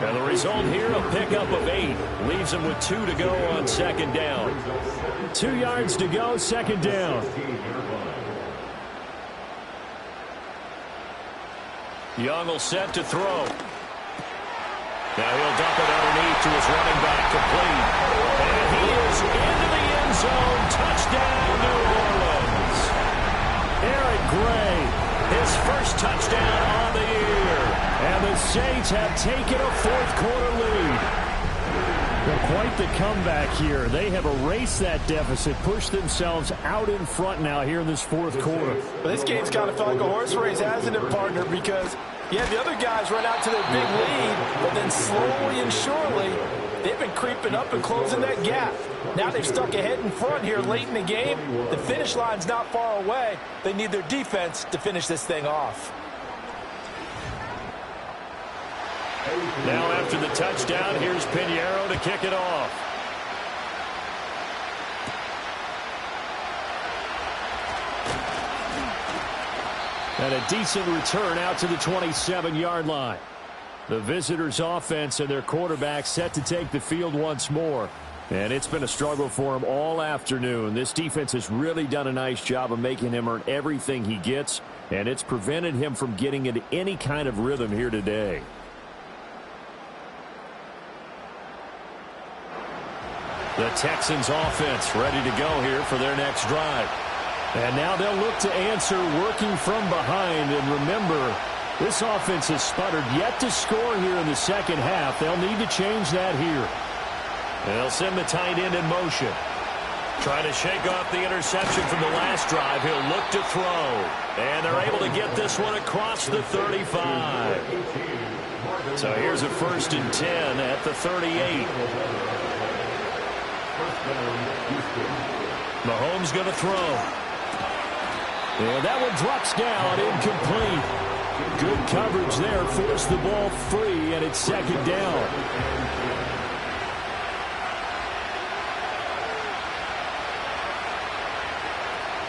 And the result here, a pickup of 8. Leaves him with 2 to go on 2nd down. 2 yards to go, 2nd down. Young will set to throw. Now he'll dump it underneath to his running back, complete. And he is into the end zone. Touchdown, New Orleans. Eric Gray. His first touchdown on the year. And the Saints have taken a 4th quarter lead. Well, quite the comeback here. They have erased that deficit, pushed themselves out in front now here in this 4th quarter. But this game's kind of felt like a horse race, hasn't it, partner? Because, yeah, the other guys run out to their big lead, but then slowly and surely, they've been creeping up and closing that gap. Now they've stuck ahead in front here late in the game. The finish line's not far away. They need their defense to finish this thing off. Now after the touchdown, here's Pinheiro to kick it off. And a decent return out to the 27-yard line. The visitors' offense and their quarterback set to take the field once more. And it's been a struggle for him all afternoon. This defense has really done a nice job of making him earn everything he gets, and it's prevented him from getting into any kind of rhythm here today. The Texans offense ready to go here for their next drive. And now they'll look to answer working from behind. And remember, this offense has sputtered yet to score here in the second half. They'll need to change that here. They'll send the tight end in motion. Trying to shake off the interception from the last drive. He'll look to throw. And they're able to get this one across the 35. So here's a 1st and 10 at the 38. Mahomes going to throw. And that one drops down, incomplete. Good coverage there, forced the ball free, and it's 2nd down.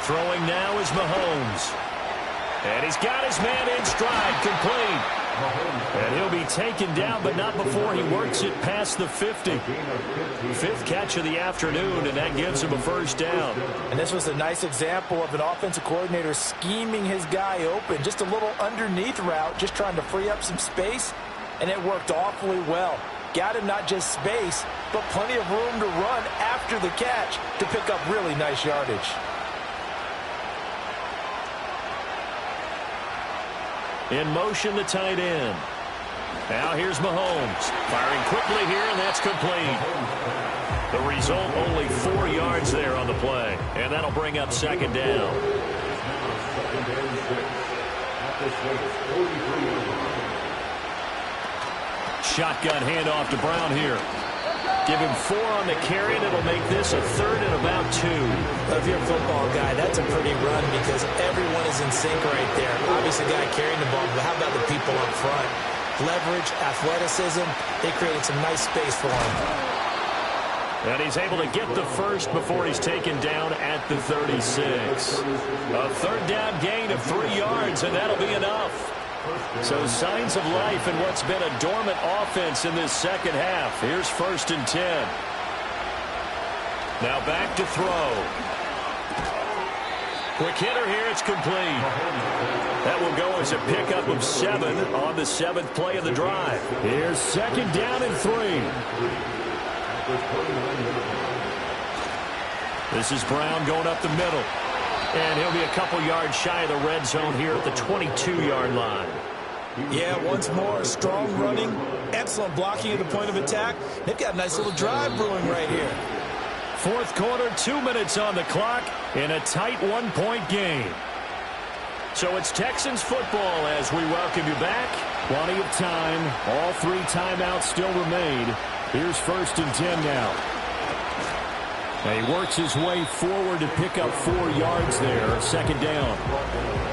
Throwing now is Mahomes. And he's got his man in stride, complete. And he'll be taken down, but not before he works it past the 50. 5th catch of the afternoon, and that gives him a first down. And this was a nice example of an offensive coordinator scheming his guy open. Just a little underneath route, just trying to free up some space, and it worked awfully well. Got him not just space, but plenty of room to run after the catch to pick up really nice yardage. In motion, the tight end. Now here's Mahomes. Firing quickly here, and that's complete. The result, only 4 yards there on the play. And that'll bring up 2nd down. Shotgun handoff to Brown here. Give him 4 on the carry, and it'll make this a 3rd and about 2. If you're a football guy, that's a pretty run because everyone is in sync right there. Obviously, the guy carrying the ball, but how about the people up front? Leverage, athleticism, they created some nice space for him. And he's able to get the first before he's taken down at the 36. A 3rd down gain of 3 yards, and that'll be enough. So signs of life in what's been a dormant offense in this second half. Here's 1st and 10. Now back to throw. Quick hitter here. It's complete. That will go as a pickup of 7 on the 7th play of the drive. Here's 2nd down and 3. This is Brown going up the middle. And he'll be a couple yards shy of the red zone here at the 22-yard line. Yeah, once more, strong running, excellent blocking at the point of attack. They've got a nice little drive brewing right here. 4th quarter, 2 minutes on the clock in a tight 1-point game. So it's Texans football as we welcome you back. Plenty of time. All 3 timeouts still remain. Here's 1st and 10 now. And he works his way forward to pick up 4 yards there. 2nd down.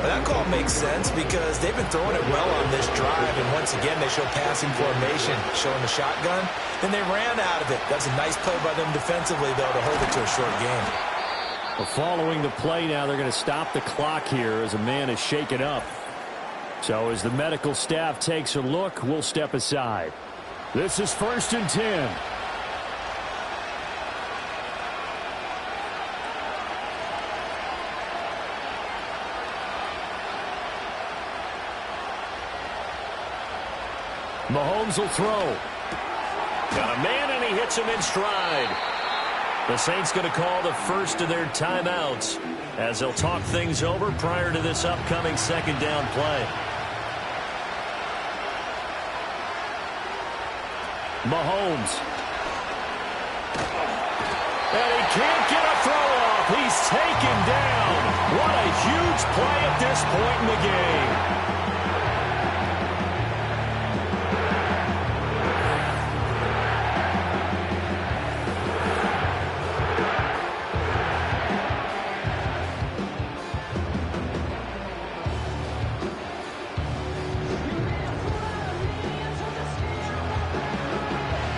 That call makes sense because they've been throwing it well on this drive, and once again they show passing formation, showing the shotgun. Then they ran out of it. That's a nice play by them defensively, though, to hold it to a short game. Well, following the play now, they're going to stop the clock here as a man is shaken up. So as the medical staff takes a look, we'll step aside. This is 1st and 10. Mahomes will throw. Got a man, and he hits him in stride. The Saints going to call the first of their timeouts as they'll talk things over prior to this upcoming 2nd down play. Mahomes. And he can't get a throw off. He's taken down. What a huge play at this point in the game.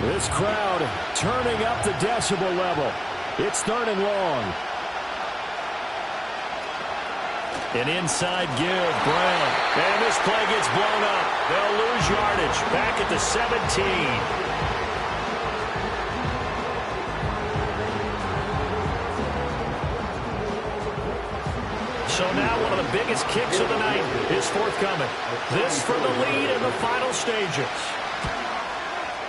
This crowd turning up the decibel level. It's 3rd and long. An inside give, Brown. And this play gets blown up. They'll lose yardage back at the 17. So now one of the biggest kicks of the night is forthcoming. This for the lead in the final stages.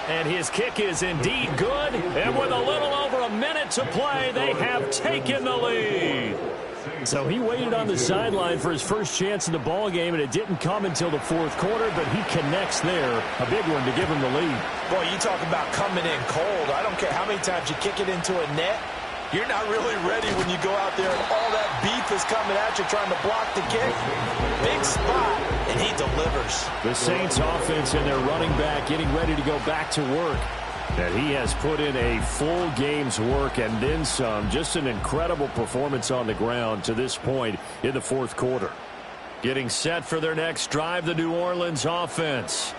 And his kick is indeed good. And with a little over a minute to play, they have taken the lead. So he waited on the sideline for his first chance in the ball game, and it didn't come until the 4th quarter, but he connects there. A big one to give him the lead. Boy, you talk about coming in cold. I don't care how many times you kick it into a net. You're not really ready when you go out there and all that beef is coming at you trying to block the kick. Big spot, and he delivers. The Saints offense and their running back getting ready to go back to work. And he has put in a full game's work and then some. Just an incredible performance on the ground to this point in the 4th quarter. Getting set for their next drive, the New Orleans offense.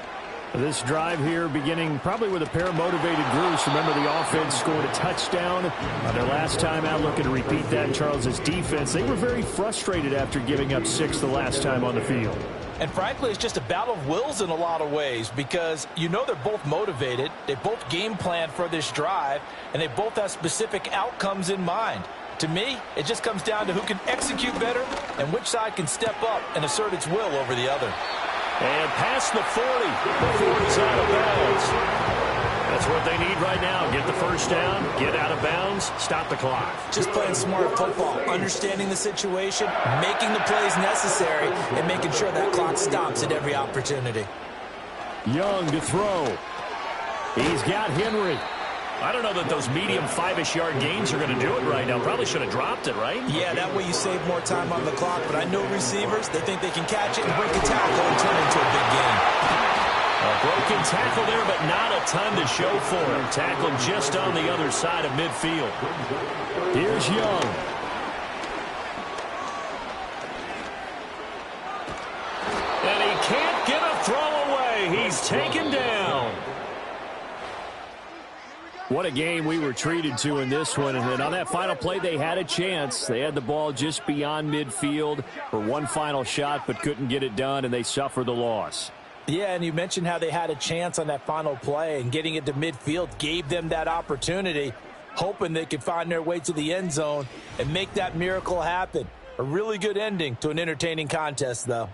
This drive here beginning probably with a pair of motivated groups. Remember, the offense scored a touchdown on their last time out. Looking to repeat that in Charles's defense. They were very frustrated after giving up 6 the last time on the field. And frankly, it's just a battle of wills in a lot of ways because you know they're both motivated. They both game plan for this drive, and they both have specific outcomes in mind. To me, it just comes down to who can execute better and which side can step up and assert its will over the other. And past the 40. The 40's out of bounds. That's what they need right now. Get the first down, get out of bounds, stop the clock. Just playing smart football, understanding the situation, making the plays necessary, and making sure that clock stops at every opportunity. Young to throw. He's got Henry. I don't know that those medium 5-ish yard gains are going to do it right now. Probably should have dropped it, right? Yeah, that way you save more time on the clock. But I know receivers, they think they can catch it and break a tackle and turn it into a big game. A broken tackle there, but not a ton to show for him. Tackled just on the other side of midfield. Here's Young. And he can't get a throw away. He's taken down. What a game we were treated to in this one. And on that final play, they had a chance. They had the ball just beyond midfield for one final shot, but couldn't get it done, and they suffered the loss. Yeah, and you mentioned how they had a chance on that final play, and getting it to midfield gave them that opportunity, hoping they could find their way to the end zone and make that miracle happen. A really good ending to an entertaining contest, though.